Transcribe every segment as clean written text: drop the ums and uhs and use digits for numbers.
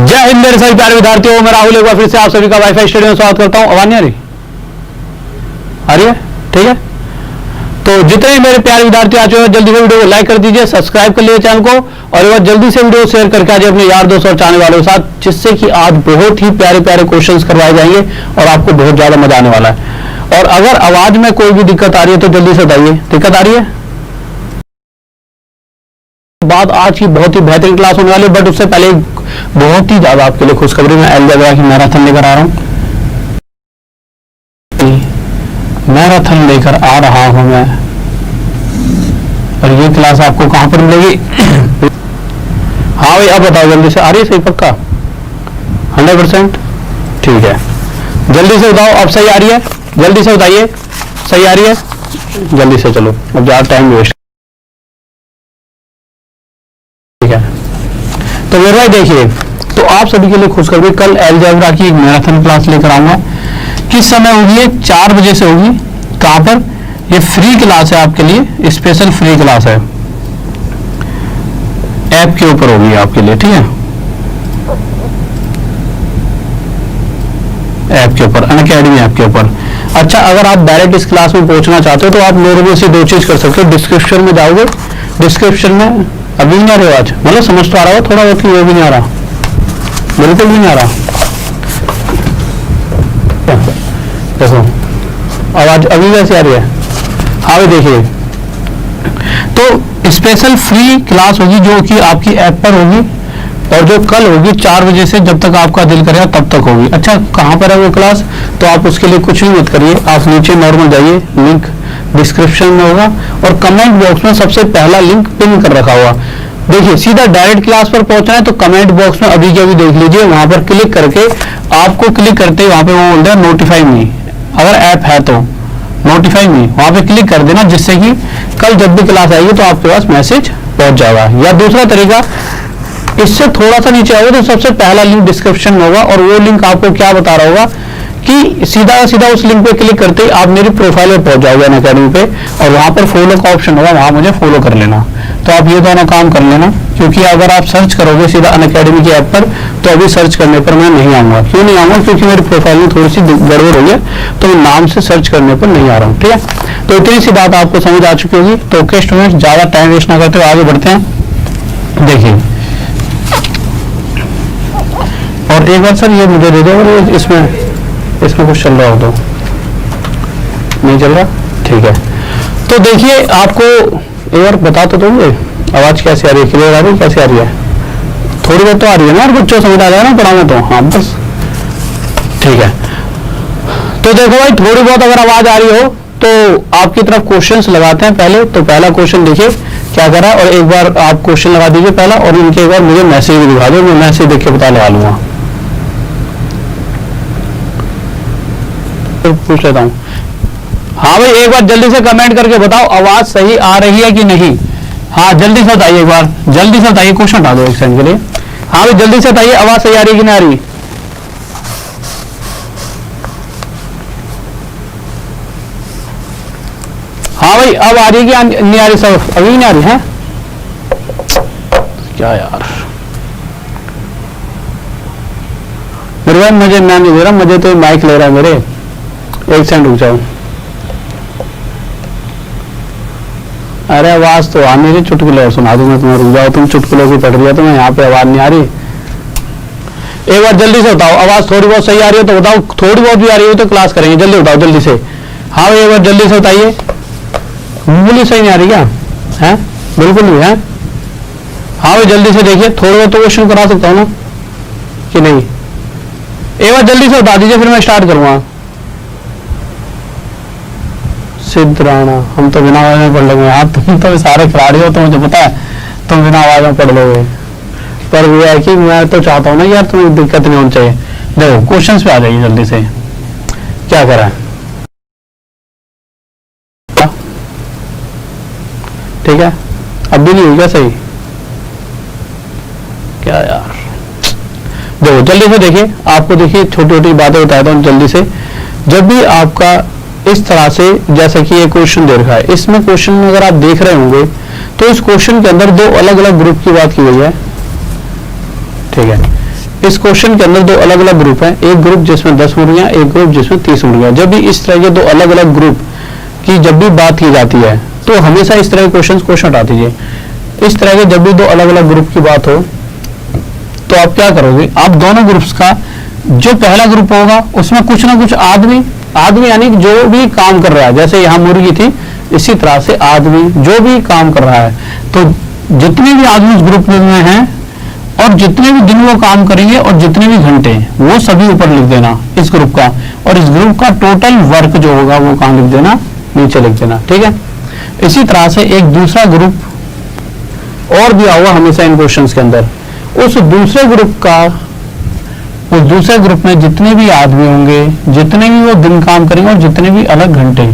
जय हिंद मेरे सभी प्यारे विद्यार्थियों, मैं राहुल एक बार फिर से आप सभी का वाईफाई स्टडी में स्वागत करता हूं। आवाज नहीं आ रही है? ठीक है। तो जितने मेरे प्यारे विद्यार्थी आ चुके हैं जल्दी से वीडियो को लाइक कर दीजिए, सब्सक्राइब कर लीजिए चैनल को और एक बार जल्दी से वीडियो शेयर करके आइए अपने यार दोस्तों और चाहने वालों के साथ, जिससे कि आज बहुत ही प्यारे प्यारे क्वेश्चंस करवाए जाएंगे और आपको बहुत ज्यादा मजा आने वाला है। और अगर आवाज में कोई भी दिक्कत आ रही है तो जल्दी से बताइए, दिक्कत आ रही है? बाद आज की बहुत ही बेहतरीन क्लास होने वाली है, बट उससे पहले बहुत ही ज्यादा आपके लिए खुशखबरी में अलजेब्रा की मैराथन लेकर आ रहा हूं। मैराथन लेकर आ रहा हूं मैं, और ये क्लास आपको कहां पर मिलेगी? हाँ भाई, अब बताओ जल्दी से, आ रही है सही पक्का 100%? ठीक है, जल्दी से बताओ अब सही आ रही है? जल्दी से बताइए, सही आ रही है? जल्दी से चलो, अब ज्यादा टाइम वेस्ट। तो मेरे भाई देखिए, तो आप सभी के लिए खुशखबरी, कल अलजेब्रा की एक मैराथन क्लास लेकर आऊंगा। किस समय होगी? 4 बजे से होगी। कहां पर? ये फ्री क्लास है आपके लिए, स्पेशल फ्री क्लास है, ऐप के ऊपर होगी आपके लिए, ठीक है? ऐप के ऊपर, अनअकैडमी ऐप के ऊपर। अच्छा, अगर आप डायरेक्ट इस क्लास में पहुंचना चाहते हो तो आप नॉर्मल से 2 चीज कर सकते हो। डिस्क्रिप्शन में जाओगे, डिस्क्रिप्शन में अभी नहीं आ रहे हो आज, मतलब समझ तो आ रहा हो थोड़ा बहुत, वो भी नहीं आ रहा, बिल्कुल भी नहीं आ रहा। देखो आवाज अभी वैसे आ रही है? हाँ भाई देखिए, तो स्पेशल फ्री क्लास होगी जो कि आपकी ऐप पर होगी, और जो कल होगी 4 बजे से जब तक आपका दिल करेगा तब तक होगी। अच्छा, कहाँ पर है वो क्लास? तो आप उसके लिए कुछ भी मत करिए, आप नीचे नॉर्मल जाइए, लिंक डिस्क्रिप्शन में होगा और कमेंट बॉक्स में सबसे पहला लिंक पिन कर रखा हुआ। देखिए, सीधा डायरेक्ट क्लास पर पहुंचना है तो कमेंट बॉक्स में अभी के अभी देख लीजिए, वहां पर क्लिक करके आपको क्लिक करते वहां पे वो बोल रहा है नोटिफाई मी, अगर ऐप है तो नोटिफाई मी, वहां पे क्लिक कर देना, जिससे कि कल जब भी क्लास आएगी तो आपके पास मैसेज पहुंच जाएगा। या दूसरा तरीका, इससे थोड़ा सा नीचे आओगे तो सबसे पहला लिंक डिस्क्रिप्शन में होगा, और वो लिंक आपको क्या बता रहा होगा कि सीधा सीधा उस लिंक पे क्लिक करते ही आप मेरी प्रोफाइल पे पहुंच जाओगे अनअकैडमी पे, और वहां पर फॉलो का ऑप्शन होगा, वहां मुझे फॉलो कर लेना। तो आप ये दोनों काम कर लेना, क्योंकि अगर आप सर्च करोगे सीधा अनअकैडमी की ऐप पर तो अभी सर्च करने पर मैं नहीं आऊंगा। क्यों नहीं आऊंगा? क्योंकि मेरी प्रोफाइल में थोड़ी सी गड़बड़ हो गई, तो मैं नाम से सर्च करने पर नहीं आ रहा हूँ, ठीक है? तो इतनी सी बात आपको समझ आ चुकी होगी। तो ओके स्टूडेंट्स, ज्यादा टाइम वेस्ट ना करते हुए आगे बढ़ते हैं। देखिए, और एक बार सर ये मुझे दे दो, और इसमें कुछ चल रहा हो तो नहीं चल रहा, ठीक है? तो देखिए, आपको एक बार बता तो दोगे आवाज कैसे आ रही है, क्लियर आ रही है, कैसे आ रही है? थोड़ी बहुत तो आ रही है ना, और बच्चों समझ आ जाएगा ना पढ़ाने तो, हाँ बस ठीक है। तो देखो भाई, थोड़ी बहुत अगर आवाज आ रही हो तो आपकी तरफ क्वेश्चंस लगाते हैं पहले। तो पहला क्वेश्चन देखिए क्या करा, और एक बार आप क्वेश्चन लगा दीजिए पहला, और इनके एक बार मुझे मैसेज भी दिखा दो, मैं मैसेज देख के पता लगा लूंगा। तो पूछ लेता हूँ। हाँ भाई, एक बार जल्दी से कमेंट करके बताओ आवाज सही आ रही है कि नहीं। हाँ जल्दी से बताइए, एक बार जल्दी से बताइए, क्वेश्चन हटा दो एक सेकंड के लिए। हाँ भाई जल्दी से बताइए, आवाज सही आ रही है कि नहीं आ रही? हाँ भाई, अब आ रही है कि नहीं आ रही? सब अभी नहीं आ रही है क्या यार? मेरे भाई मुझे मैं नहीं दे रहा, मुझे तो माइक ले रहा है मेरे। एक सेकंड रुक जाओ। अरे आवाज तो आ नहीं रही, चुटकुले और सुना दूंगा तुम्हें, रुक जाओ, तुम चुटकुलों की पढ़ रही हो, तुम्हें यहाँ पे आवाज नहीं आ रही। एक बार जल्दी से बताओ, आवाज थोड़ी बहुत सही आ रही है तो बताओ, थोड़ी बहुत भी आ रही है तो क्लास करेंगे, जल्दी बताओ जल्दी से। हाँ भाई एक बार जल्दी से बताइए, बिल्कुल ही सही नहीं आ रही क्या है? बिल्कुल नहीं है? हाँ भाई जल्दी से देखिए, थोड़ा बहुत तो क्वेश्चन करा सकता हूँ ना कि नहीं? एक बार जल्दी से बता दीजिए, फिर मैं स्टार्ट करूंगा। सिद्ध राणा, हम तो बिना आवाज में पढ़ लेंगे यार, तुम तो सारे खिलाड़ी हो तो मुझे पता है, तुम बिना आवाज में पढ़ लोगे। पर वो है कि मैं तो चाहता हूँ ना यार, तुम्हें दिक्कत नहीं होनी चाहिए। देखो क्वेश्चंस पे आ जाइए जल्दी से, क्या करा है, ठीक है? अब भी नहीं हुई क्या सही? क्या यार, देखो जल्दी से देखिए, आपको देखिए छोटी छोटी बातें बताता हूँ जल्दी से। जब भी आपका इस तरह से, जैसे कि ये क्वेश्चन दे रखा है, इसमें क्वेश्चन में अगर आप देख रहे होंगे तो इस क्वेश्चन के अंदर 2 अलग अलग ग्रुप की बात की गई है, ठीक है? इस क्वेश्चन के अंदर दो अलग अलग ग्रुप हैं, एक ग्रुप जिसमें 10 मुर्गियां, एक ग्रुप जिसमें 30 मुर्गियां। जब भी इस तरह के दो अलग अलग ग्रुप की जब भी बात की जाती है तो हमेशा इस तरह के क्वेश्चन हटा दीजिए। इस तरह के जब भी दो अलग अलग ग्रुप की बात हो तो आप क्या करोगे, आप दोनों ग्रुप्स का जो पहला ग्रुप होगा उसमें कुछ ना कुछ आदमी यानी जो भी काम कर रहा है, जैसे यहाँ मुर्गी थी इसी तरह से आदमी जो भी काम कर रहा है, तो जितने भी आदमी उस ग्रुप में हैं और जितने भी दिन वो काम करेंगे और जितने भी घंटे वो सभी ऊपर लिख देना इस ग्रुप का, और इस ग्रुप का टोटल वर्क जो होगा वो कहाँ लिख देना, नीचे लिख देना। ठीक है, इसी तरह से एक दूसरा ग्रुप और दिया हुआ हमेशा इन क्वेश्चंस के अंदर, उस दूसरे ग्रुप में जितने भी आदमी होंगे, जितने भी वो दिन काम करेंगे और जितने भी अलग घंटे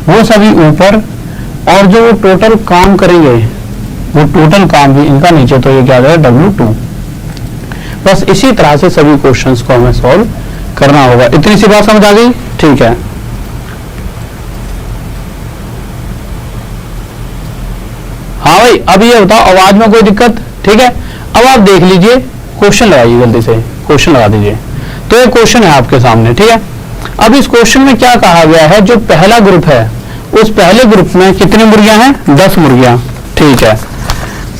वो सभी ऊपर, और जो वो टोटल काम करेंगे वो टोटल काम भी इनका नीचे, तो ये क्या आ जाएगा W2। बस इसी तरह से सभी क्वेश्चंस को हमें सॉल्व करना होगा। इतनी सी बात समझ आ गई? ठीक है, हाँ भाई अब ये बताओ आवाज में कोई दिक्कत? ठीक है, अब आप देख लीजिए, क्वेश्चन लगाइए जल्दी से, क्वेश्चन लगा दीजिए। तो ये क्वेश्चन है आपके सामने, ठीक है। अब इस क्वेश्चन में क्या कहा गया है, जो पहला ग्रुप है उस पहले ग्रुप में कितनी मुर्गियां हैं? 10 मुर्गियां, ठीक है।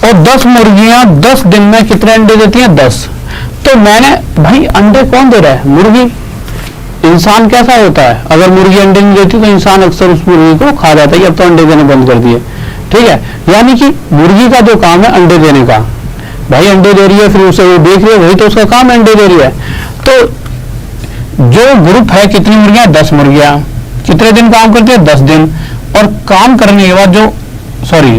और 10 मुर्गियां 10 दिन में कितने अंडे देती हैं? 10। तो मैंने भाई अंडे कौन दे रहा है? मुर्गी। इंसान कैसा होता है, अगर मुर्गी अंडे नहीं देती तो इंसान अक्सर उस मुर्गी को खा जाता है, अब तो अंडे देने बंद कर दिए। ठीक है, यानी कि मुर्गी का जो काम है अंडे देने का, भाई अंडे दे रही है फिर उसे वो देख रही है, वही तो उसका काम है, अंडे दे रही है। तो जो ग्रुप है कितनी मुर्गियां? 10 मुर्गियां। कितने दिन काम करती है? 10 दिन। और काम करने के बाद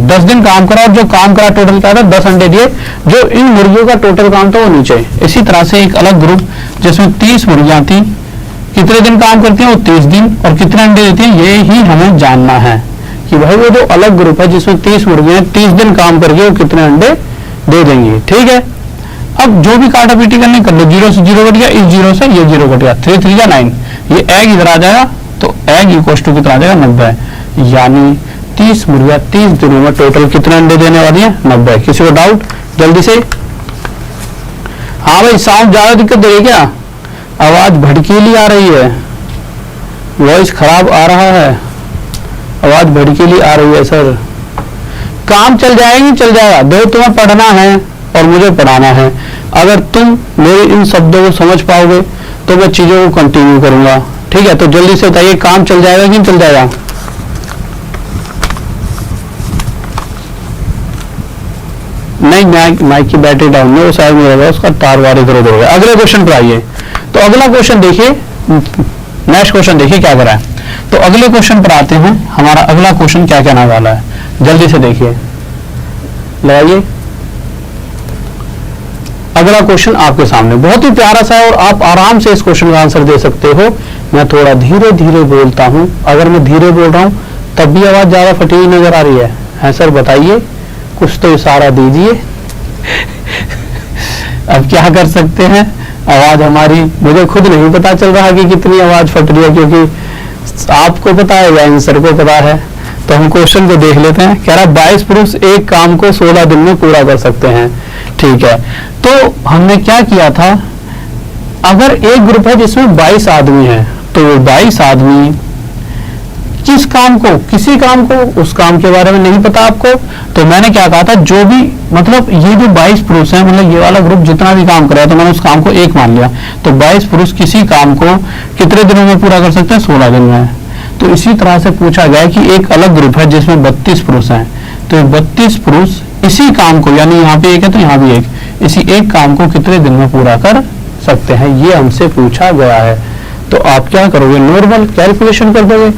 10 दिन काम करा और जो काम करा टोटल क्या था? 10 अंडे दिए। जो इन मुर्गियों का टोटल काम था वो नीचे। इसी तरह से एक अलग ग्रुप जिसमें 30 मुर्गियां थी, कितने दिन काम करती है? वो 30 दिन। और कितने अंडे देती है ये ही हमें जानना है कि भाई वो जो अलग ग्रुप है जिसमें 30 मुर्गियां 30 दिन काम करके वो कितने अंडे दे देंगे। ठीक है, अब जो भी काटा पीटी करनी कर लो, 0 से 0 कट गया, इस 0 से ये 0 कट गया, 3 3 या 9, ये एग इधर आ जाएगा, तो एग इक्वल टू कितना आ जाएगा? 90। यानी 30 मुर्गियां 30 दिनों में टोटल कितने अंडे देने वाली है? 90। किसी को डाउट? जल्दी से। हाँ भाई, साउंड ज्यादा दिक्कत दे रही है क्या? आवाज भड़कीली आ रही है, वॉइस खराब आ रहा है, आवाज भड़कीली आ रही है सर। काम चल जाएगी, चल जाएगा। देखो तुम्हें पढ़ना है और मुझे पढ़ाना है, अगर तुम मेरे इन शब्दों को समझ पाओगे तो मैं चीजों को कंटिन्यू करूंगा। ठीक है, तो जल्दी से बताइए, काम चल जाएगा कि नहीं चल जाएगा? नहीं, माइक की बैटरी डाउन में, वो शायद मेरा उसका तार वार इधर उधर हो गया। अगले क्वेश्चन पर आइए। तो अगला क्वेश्चन देखिए, नेक्स्ट क्वेश्चन देखिए क्या करा है। तो अगले क्वेश्चन पर आते हैं, हमारा अगला क्वेश्चन क्या कहने वाला है, जल्दी से देखिए, लगाइए। अगला क्वेश्चन आपके सामने बहुत ही प्यारा सा है और आप आराम से इस क्वेश्चन का आंसर दे सकते हो। मैं थोड़ा धीरे धीरे बोलता हूं, अगर मैं धीरे बोल रहा हूं तब भी आवाज ज्यादा फटी हुई नजर आ रही है सर? बताइए, कुछ तो इशारा दीजिए। अब क्या कर सकते हैं, आवाज हमारी, मुझे खुद नहीं पता चल रहा कि कितनी आवाज फट रही है, क्योंकि आपको पता है या सर को पता है। तो हम क्वेश्चन को देख लेते हैं। कह रहा 22 पुरुष एक काम को 16 दिन में पूरा कर सकते हैं। ठीक है, तो हमने क्या किया था, अगर एक ग्रुप है जिसमें 22 आदमी हैं, तो वो 22 आदमी किस काम को, किसी काम को, उस काम के बारे में नहीं पता आपको, तो मैंने क्या कहा था, जो भी मतलब ये जो 22 पुरुष है, मतलब ये वाला ग्रुप जितना भी काम कर रहा है, तो मैंने उस काम को एक मान लिया। तो 22 पुरुष किसी काम को कितने दिनों में पूरा कर सकते हैं? 16 दिन में। तो इसी तरह से पूछा गया कि एक अलग ग्रुप है जिसमें 32 पुरुष हैं, तो 32 पुरुष इसी काम को, यानी यहाँ पे एक है तो यहाँ भी एक, इसी एक काम को कितने दिन में पूरा कर सकते हैं, ये हमसे पूछा गया है। तो आप क्या करोगे, नॉर्मल कैलकुलेशन कर दोगे।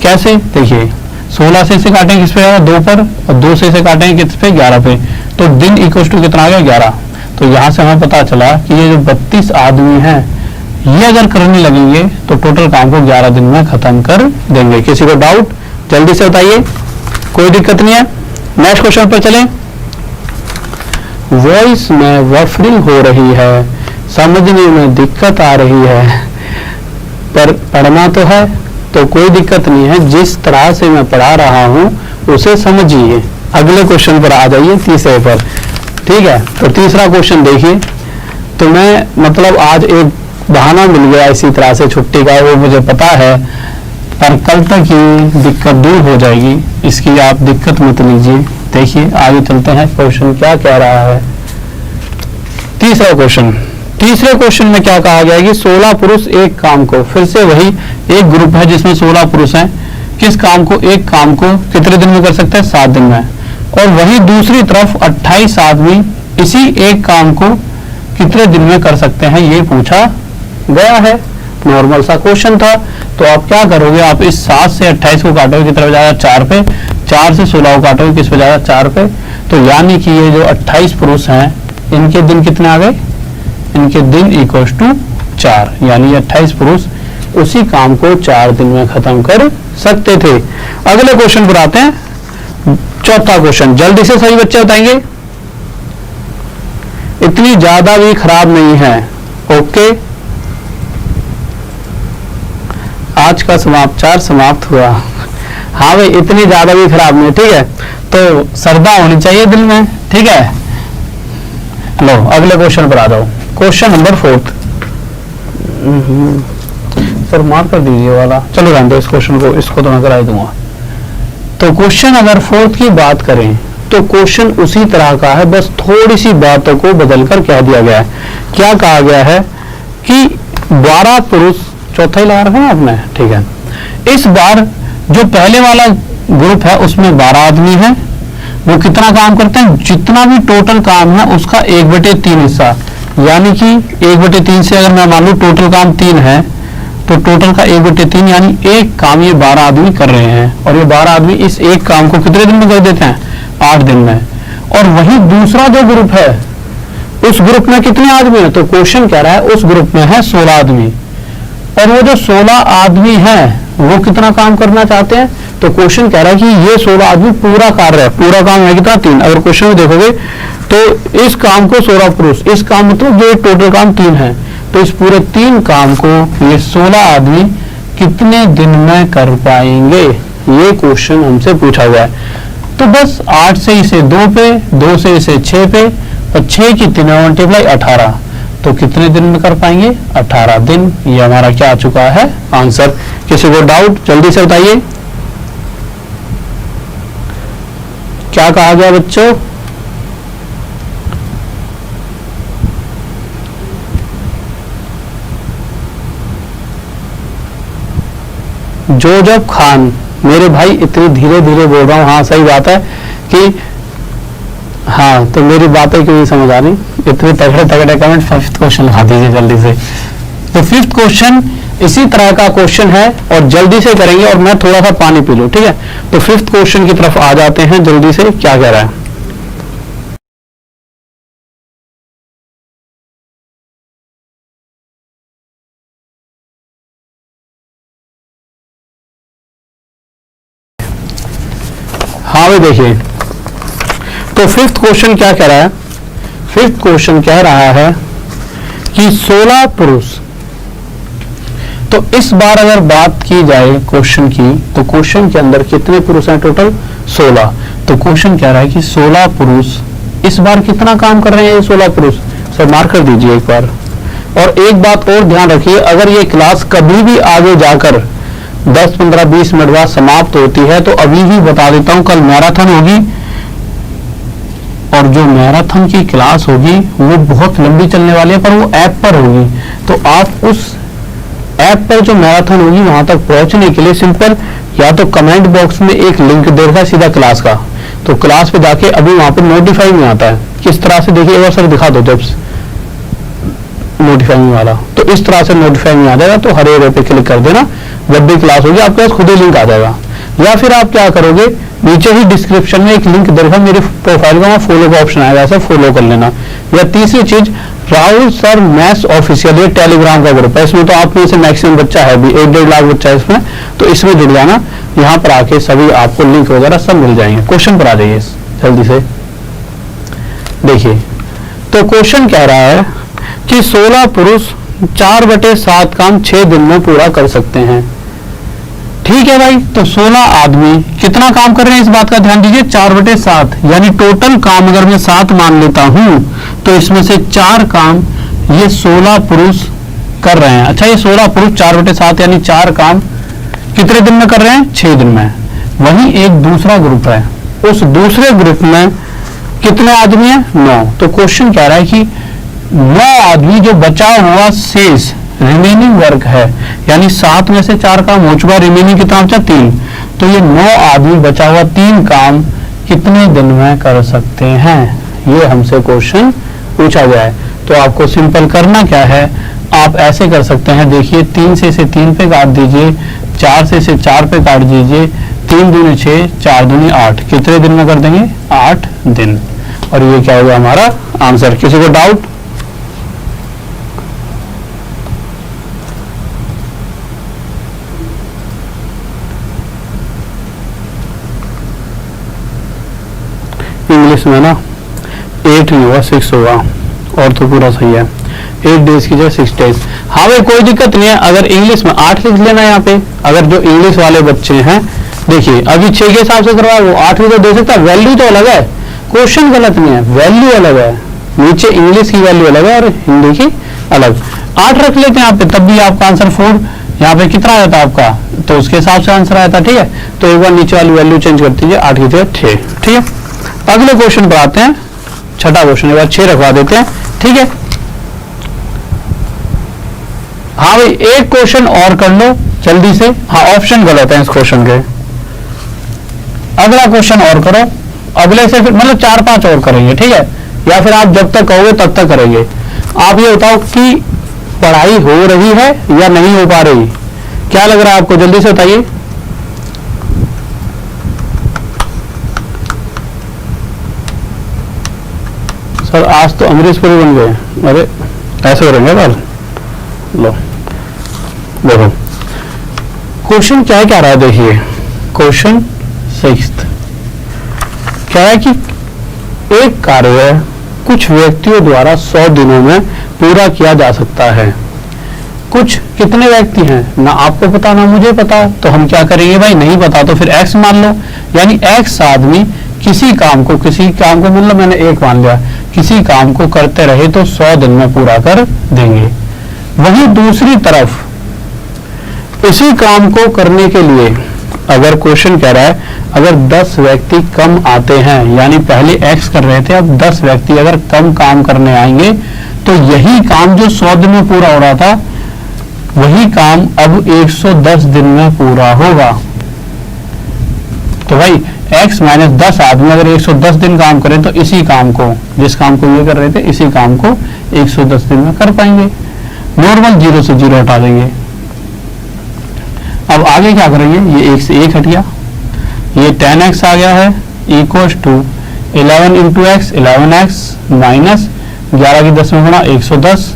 कैसे? देखिए, 16 से इसे काटेंगे किस पे आएगा? 2 पर, और 2 से इसे काटेंगे किस पे? 11 पे। तो दिन इक्वल टू कितना आ गया? 11। तो यहाँ से हमें पता चला कि ये जो 32 आदमी हैं, ये अगर करने लगेंगे तो टोटल काम को 11 दिन में खत्म कर देंगे। किसी को डाउट? जल्दी से बताइए, कोई दिक्कत नहीं है। नेक्स्ट क्वेश्चन पर चलें। वॉइस में बफरिंग हो रही है, समझने में दिक्कत आ रही है, पर पढ़ना तो है, तो कोई दिक्कत नहीं है। जिस तरह से मैं पढ़ा रहा हूं उसे समझिए। अगले क्वेश्चन पर आ जाइए, तीसरे पर। ठीक है, तो तीसरा क्वेश्चन देखिए, तो मैं मतलब आज एक बहाना मिल गया इसी तरह से छुट्टी का, वो मुझे पता है, पर कल तक ये दिक्कत दूर हो जाएगी, इसकी आप दिक्कत मत लीजिए। देखिए आगे चलते हैं, क्वेश्चन क्या कह रहा है। तीसरा क्वेश्चन, तीसरे क्वेश्चन में क्या कहा गया कि 16 पुरुष एक काम को, फिर से वही एक ग्रुप है जिसमें 16 पुरुष हैं, किस काम को, एक काम को कितने दिन में कर सकते हैं, 7 दिन में। और वही दूसरी तरफ 28 आदमी इसी एक काम को कितने दिन में कर सकते हैं, ये पूछा गया है। नॉर्मल सा क्वेश्चन था। तो आप क्या करोगे, आप इस 7 से 28 को काटोगे, कितना बजाएगा, 4 पे, 4 से 16 को काटोगे, किस पे जाएगा, 4 पे। तो यानी कि ये जो 28 पुरुष हैं, इनके दिन कितने आ गए, इनके दिन इक्वल्स टू 4, यानी 28 पुरुष उसी काम को 4 दिन में खत्म कर सकते थे। अगले क्वेश्चन पर आते हैं, चौथा क्वेश्चन, जल्दी से सभी बच्चे बताएंगे। इतनी ज्यादा भी खराब नहीं है, ओके। आज का समाचार समाप्त हुआ। हाँ भाई, इतनी ज्यादा भी खराब नहीं, ठीक है। तो श्रद्धा होनी चाहिए दिल में, ठीक है। लो अगले क्वेश्चन पर आ जाओ, क्वेश्चन नंबर 4। सर मार्क कर दीजिए वाला, चलो रहने दो इस क्वेश्चन को, इसको तो मैं करा ही दूंगा। तो क्वेश्चन अगर 4 की बात करें तो क्वेश्चन उसी तरह का है, बस थोड़ी सी बातों को बदलकर कह दिया गया है। क्या कहा गया है कि 12 पुरुष, चौथा ही लगा रखा है आपने, ठीक है। इस बार जो पहले वाला ग्रुप है उसमें 12 आदमी हैं, वो कितना काम करते हैं, जितना भी टोटल काम है उसका 1/3 हिस्सा, यानी कि 1/3 से अगर मैं मान लूं टोटल काम 3 है, तो टोटल का 1/3 यानी एक काम ये 12 आदमी कर रहे हैं। और ये 12 आदमी इस एक काम को कितने दिन में कर देते हैं, 8 दिन में। और वही दूसरा जो ग्रुप है, उस ग्रुप में कितने आदमी है, तो क्वेश्चन कह रहा है उस ग्रुप में है 16 आदमी। और वो जो 16 आदमी हैं वो कितना काम करना चाहते हैं, तो क्वेश्चन कह रहा है कि ये 16 आदमी पूरा कार्य है, पूरा काम है कितना, 3। अगर क्वेश्चन में देखोगे तो इस काम को 16 पुरुष, इस काम मतलब जो टोटल काम 3 है, तो इस पूरे 3 काम को ये 16 आदमी कितने दिन में कर पाएंगे, ये क्वेश्चन हमसे पूछा हुआ है। तो बस 8 से इसे 2 पे, 2 से इसे 6 पे, और 6 की 3 मल्टीप्लाई 18, तो कितने दिन में कर पाएंगे, 18 दिन। ये हमारा क्या आ चुका है, आंसर। किसी को डाउट जल्दी से बताइए, क्या कहा गया बच्चों। जोजब खान, मेरे भाई इतनी धीरे धीरे बोल रहा हूँ, हाँ सही बात है कि हाँ, तो मेरी बातें क्यों नहीं समझ आ रही, इतने तगड़े तगड़े कमेंट। 5th क्वेश्चन लगा दीजिए जल्दी से। तो 5th क्वेश्चन इसी तरह का क्वेश्चन है और जल्दी से करेंगे, और मैं थोड़ा सा पानी पी लूं, ठीक है। तो 5th क्वेश्चन की तरफ आ जाते हैं जल्दी से, क्या कह रहा है। हाँ भाई देखिए, तो 5th क्वेश्चन क्या कह रहा है, 5th क्वेश्चन कह रहा है कि 16 पुरुष। तो इस बार अगर बात की जाए क्वेश्चन की, तो क्वेश्चन के अंदर कितने पुरुष हैं, टोटल 16। तो क्वेश्चन कह रहा है कि 16 पुरुष इस बार कितना काम कर रहे हैं, ये 16 पुरुष। सर मार्क कर दीजिए एक बार। और एक बात और ध्यान रखिए, अगर ये क्लास कभी भी आगे जाकर 10, 15, 20 मिनट बाद समाप्त होती है, तो अभी भी बता देता हूं, कल मैराथन होगी, और जो मैराथन की क्लास होगी वो बहुत लंबी चलने वाली है, पर वो ऐप पर होगी। तो आप उस ऐप पर जो मैराथन होगी वहां तक पहुंचने के लिए सिंपल या तो कमेंट बॉक्स में एक लिंक दे रखा है सीधा क्लास का, तो क्लास पे जाके अभी वहां पर नोटिफाई में आता है, किस तरह से देखिए, एक बार सर दिखा दो जब नोटिफाइंग वाला, तो इस तरह से नोटिफाइंग में आ जाएगा। तो हरे रे पे क्लिक कर देना, जब भी क्लास होगी आपके पास खुद ही लिंक आ जाएगा। या फिर आप क्या करोगे, नीचे ही डिस्क्रिप्शन में एक लिंक देखा, मेरे प्रोफाइल का फॉलो का ऑप्शन आएगा, ऐसा फॉलो कर लेना। या तीसरी चीज, राहुल सर मैथ्स ऑफिशियल, ये टेलीग्राम का ग्रुप है, इसमें तो आप में से मैक्सिमम बच्चा है भी, 1-1.5 लाख बच्चा है इसमें, तो इसमें जुड़ जाना। यहाँ पर आके सभी आपको लिंक वगैरह सब मिल जाएंगे। क्वेश्चन पर आ जाइए जल्दी से देखिए। तो क्वेश्चन कह रहा है कि 16 पुरुष 4/7 काम 6 दिन में पूरा कर सकते हैं, ठीक है भाई। तो 16 आदमी कितना काम कर रहे हैं, इस बात का ध्यान दीजिए, 4/7, यानी टोटल काम अगर मैं 7 मान लेता हूं, तो इसमें से 4 काम ये 16 पुरुष कर रहे हैं। अच्छा, ये 16 पुरुष 4/7 यानी 4 काम कितने दिन में कर रहे हैं? 6 दिन में। वहीं एक दूसरा ग्रुप है, उस दूसरे ग्रुप में कितने आदमी हैं? 9। तो क्वेश्चन कह रहा है कि 9 आदमी जो बचा हुआ शेष रिमेनिंग वर्क है, यानी 7 में से 4 काम हो चुका, रिमेनिंग कितना बचा? 3। तो ये 9 आदमी बचा हुआ 3 काम कितने दिन में कर सकते हैं? ये हमसे क्वेश्चन पूछा गया है। तो आपको सिंपल करना क्या है, आप ऐसे कर सकते हैं, देखिए 3 से इसे 3 पे काट दीजिए, 4 से इसे 4 पे काट दीजिए, 3 दूनी 6, 4 दूनी 8, कितने दिन में कर देंगे? 8 दिन। और ये क्या होगा हमारा आंसर। किसी को डाउट? इंग्लिश में ना 8 नहीं हुआ, 6 होगा, और तो पूरा सही है। 8 डेज की जगह 6 डेज। हाँ भाई, कोई दिक्कत नहीं है, अगर इंग्लिश में 8 लिख लेना यहाँ पे। अगर जो इंग्लिश वाले बच्चे हैं, देखिए अभी 6 के हिसाब से करवाया, वो 8 भी तो दे सकता है। वैल्यू तो अलग है, क्वेश्चन गलत नहीं है, वैल्यू अलग है। नीचे इंग्लिश की वैल्यू अलग है और हिंदी की अलग। 8 रख लेते हैं यहाँ पे, तब भी आपका आंसर 4। यहाँ पे कितना आया था आपका, तो उसके हिसाब से आंसर आया था। ठीक है, तो एक बार नीचे वाली वैल्यू चेंज कर दीजिए, 8 की जगह 6। ठीक है, अगले क्वेश्चन पर आते हैं। छठा क्वेश्चन, एक बार 6 रखवा देते हैं। ठीक है, हाँ भाई, एक क्वेश्चन और कर लो जल्दी से। हाँ, ऑप्शन गलत है इस क्वेश्चन के। अगला क्वेश्चन और करो, अगले से फिर मतलब 4-5 और करेंगे। ठीक है, या फिर आप जब तक कहोगे तब तक करेंगे। आप ये बताओ कि पढ़ाई हो रही है या नहीं हो पा रही? क्या लग रहा है आपको, जल्दी से बताइए। सर आज तो अमरीशपुरी बन गए। अरे ऐसे करेंगे कल। लो देखो क्वेश्चन क्या है, क्या रहा है, देखिए क्वेश्चन 6 क्या है कि एक कार्य कुछ व्यक्तियों द्वारा 100 दिनों में पूरा किया जा सकता है। कुछ कितने व्यक्ति हैं, ना आपको पता ना मुझे पता, तो हम क्या करेंगे भाई, नहीं पता तो फिर x मान लो। यानी x आदमी किसी काम को मतलब मैंने 1 मान लिया, किसी काम को करते रहे तो 100 दिन में पूरा कर देंगे। वहीं दूसरी तरफ इसी काम को करने के लिए अगर क्वेश्चन कह रहा है, अगर 10 व्यक्ति कम आते हैं, यानी पहले x कर रहे थे, अब 10 व्यक्ति अगर कम काम करने आएंगे, तो यही काम जो 100 दिन में पूरा हो रहा था, वही काम अब 110 दिन में पूरा होगा। तो भाई x - 10 आदमी अगर 110 दिन काम करें, तो इसी काम को, जिस काम को ये कर रहे थे, इसी काम को 110 दिन में कर पाएंगे। नॉर्मल 0 से 0 हटा देंगे। अब आगे क्या करेंगे, ये 1 से 1 हट गया, ये 10x आ गया है, equal to 11 into X 11x minus 11 की 10 में गुणा 110,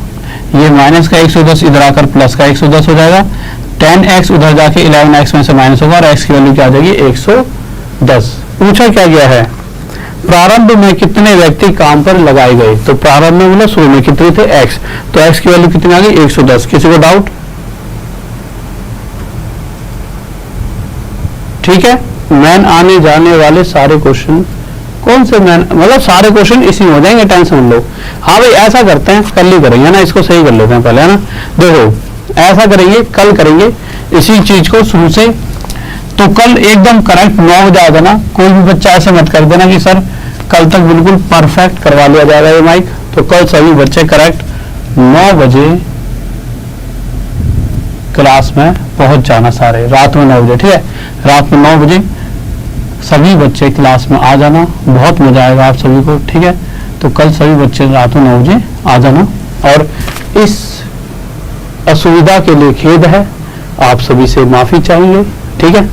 ये माइनस का 110 इधर आकर प्लस का 110 हो जाएगा। 10x उधर जाके 11x में से माइनस होगा और x की वैल्यू क्या आ जाएगी, 110। पूछा क्या गया है, प्रारंभ में कितने व्यक्ति काम पर लगाए गए। तो प्रारंभ में मतलब शुरू में कितने थे, x, तो x की वैल्यू कितनी आ गई, 110। किसी को डाउट? ठीक है, मैन आने जाने वाले सारे क्वेश्चन, कौन से मैन, मतलब सारे क्वेश्चन इसी में हो जाएंगे, टेंशन लो। हाँ भाई ऐसा करते हैं, कल ही करेंगे ना, इसको सही कर लेते हैं पहले, है ना। देखो ऐसा करेंगे, कल करेंगे इसी चीज को शुरू से। तो कल एकदम करेक्ट 9 बजे आ जाना। कोई भी बच्चा ऐसे मत कर देना कि सर कल तक बिल्कुल परफेक्ट करवा लिया जाएगा ये माइक। तो कल सभी बच्चे करेक्ट 9 बजे क्लास में पहुंच जाना, सारे रात में 9 बजे। ठीक है, रात में 9 बजे सभी बच्चे क्लास में आ जाना, बहुत मजा आएगा आप सभी को। ठीक है, तो कल सभी बच्चे रात में 9 बजे आ जाना। और इस असुविधा के लिए खेद है, आप सभी से माफी चाहिए। ठीक है,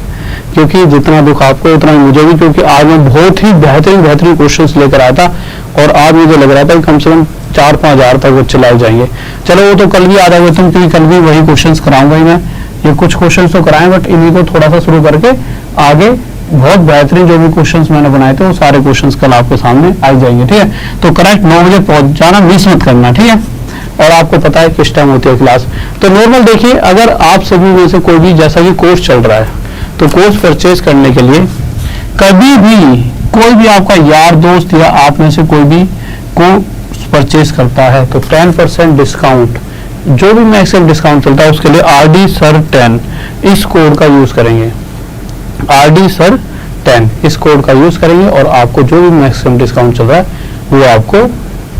क्योंकि जितना दुख आपको उतना ही मुझे भी, क्योंकि आज मैं बहुत ही बेहतरीन क्वेश्चंस लेकर आया था और आज मुझे लग रहा था कि कम से कम 4-5 हज़ार तक बच्चे लाए जाएंगे। चलो वो तो कल भी आ जाएगा तुम, क्योंकि कल भी वही क्वेश्चंस कराऊंगा ही मैं। ये कुछ क्वेश्चंस तो कराएं, बट इन्हीं को थोड़ा सा शुरू करके आगे बहुत बेहतरीन जो भी क्वेश्चंस मैंने बनाए थे वो सारे क्वेश्चंस कल आपके सामने आ जाएंगे। ठीक है, तो करेक्ट 9 बजे पहुंच जाना, मिस मत करना। ठीक है, और आपको पता है किस टाइम होती है क्लास। तो नॉर्मल देखिए, अगर आप सभी में से कोई भी, जैसा कि कोर्स चल रहा है, तो कोर्स परचेज करने के लिए कभी भी कोई भी आपका यार दोस्त या आप में से कोई भी को परचेज करता है तो 10% डिस्काउंट, जो भी मैक्सिमम डिस्काउंट चलता है उसके लिए RD Sir 10 इस कोड का यूज करेंगे। RD Sir 10 इस कोड का यूज करेंगे और आपको जो भी मैक्सिमम डिस्काउंट चल रहा है वो आपको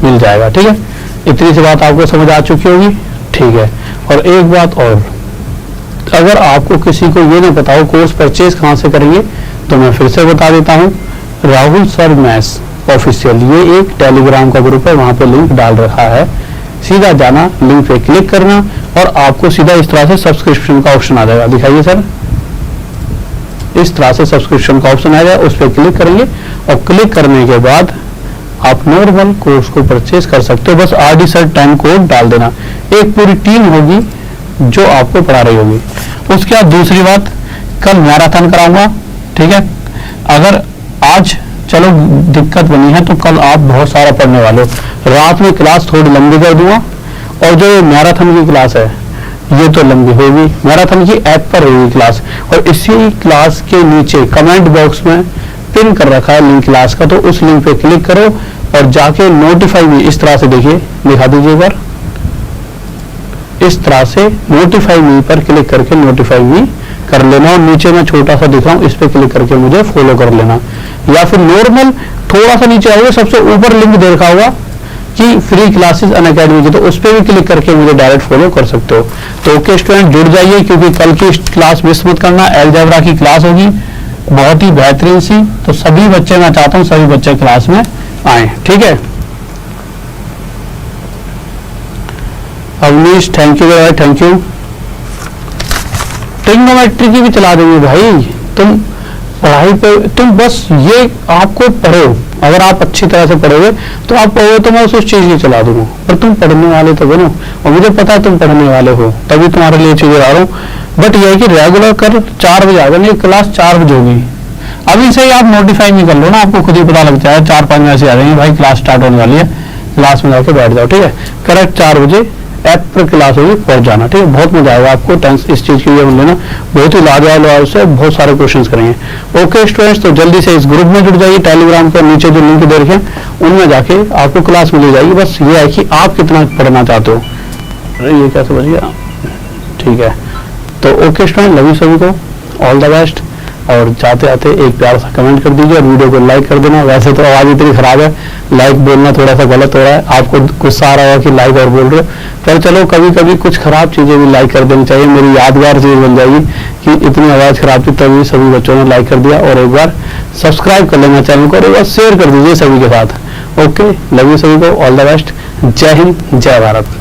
मिल जाएगा। ठीक है, इतनी सी बात आपको समझ आ चुकी होगी। ठीक है, और एक बात और, अगर आपको किसी को ये नहीं पता हो कोर्स परचेज कहाँ से करेंगे तो मैं फिर से बता देता हूँ, राहुल सर मैथ्स ऑफिशियल ये एक टेलीग्राम का ग्रुप है, वहां पे लिंक डाल रखा है, सीधा जाना, लिंक पे क्लिक करना और आपको सीधा इस तरह से सब्सक्रिप्शन का ऑप्शन आ जाएगा। दिखाइए सर, इस तरह से सब्सक्रिप्शन का ऑप्शन आ जाएगा, उस पर क्लिक करेंगे और क्लिक करने के बाद आप नॉर्मल कोर्स को परचेज कर सकते हो। बस RD Sir 10 कोड डाल देना, एक पूरी टीम होगी जो आपको पढ़ा रही होगी। उसके बाद दूसरी बात, कल मैराथन कराऊंगा। ठीक है, अगर आज चलो दिक्कत बनी है तो कल आप बहुत सारा पढ़ने वाले हो, रात में क्लास थोड़ी लंबी कर दूंगा और जो मैराथन की क्लास है ये तो लंबी होगी, मैराथन की ऐप पर होगी क्लास, और इसी क्लास के नीचे कमेंट बॉक्स में पिन कर रखा है लिंक क्लास का, तो उस लिंक पे क्लिक करो और जाके नोटिफाई मी इस तरह से, देखिए दिखा दीजिए एक बार, इस तरह से नोटिफाई मी पर क्लिक करके नोटिफाई मी कर लेना और नीचे मैं छोटा सा दिख रहा हूँ इस पे क्लिक करके मुझे फॉलो कर लेना, या फिर नॉर्मल थोड़ा सा नीचे आओगे सबसे ऊपर लिंक दे रखा होगा कि फ्री क्लासेस अनअकैडमी की, तो उस पर भी क्लिक करके मुझे डायरेक्ट फॉलो कर सकते हो। तो ओके स्टूडेंट, जुड़ जाइए क्योंकि कल की क्लास मिस मत करना, अलजेब्रा की क्लास होगी बहुत ही बेहतरीन सी, तो सभी बच्चे, मैं चाहता हूँ सभी बच्चे क्लास में आए। ठीक है, अवनीश थैंक यू भाई, थैंक यू। ट्रिग्नोमेट्री की भी चला देंगे भाई, तुम पढ़ाई पे तुम बस ये आपको पढ़ो, अगर आप अच्छी तरह से पढ़ोगे तो आप पढ़ोगे तो मैं उस चीज की चला दूंगा, पर तुम पढ़ने वाले तो बनो, और मुझे पता है तुम पढ़ने वाले हो तभी तुम्हारे लिए चीजें ला रहा हूँ। बट यह है कि रेगुलर कर 4 बजे आ जाए, क्लास 4 बजे होगी, अभी से ही आप नोटिफाई नहीं कर लो ना, आपको खुद ही पता लग जाए 4-5 बजे से आ जाएंगे भाई क्लास स्टार्ट होने वाली है, क्लास में जाके बैठ जाओ। ठीक है, करेक्ट 4 बजे ऐप पर क्लास होगी, पहुंच जाना। ठीक है, बहुत मजा आएगा आपको, टेंस इस चीज की ये लेना, बहुत ही लाजवाब से बहुत सारे क्वेश्चंस करेंगे। ओके स्टूडेंट्स, तो जल्दी से इस ग्रुप में जुड़ जाइए, टेलीग्राम के नीचे जो लिंक दे रखे उनमें जाके आपको क्लास मिल जाएगी। बस ये है कि आप कितना पढ़ना चाहते हो। अरे ये क्या समझ गया, ठीक है। तो ओके स्टूडेंट, लव यू सभी को, ऑल द बेस्ट, और जाते आते एक प्यार सा कमेंट कर दीजिए और वीडियो को लाइक कर देना। वैसे तो आवाज इतनी खराब है, लाइक बोलना थोड़ा सा गलत हो रहा है, आपको गुस्सा आ रहा होगा कि लाइक और बोल रहे हो, पर चलो कभी कभी कुछ खराब चीजें भी लाइक कर देनी चाहिए, मेरी यादगार चीज बन जाएगी कि इतनी आवाज खराब थी तभी सभी बच्चों ने लाइक कर दिया। और एक बार सब्सक्राइब कर लेना चैनल को और एक बार शेयर कर दीजिए सभी के साथ। ओके, लव यू सभी को, ऑल द बेस्ट, जय हिंद, जय भारत।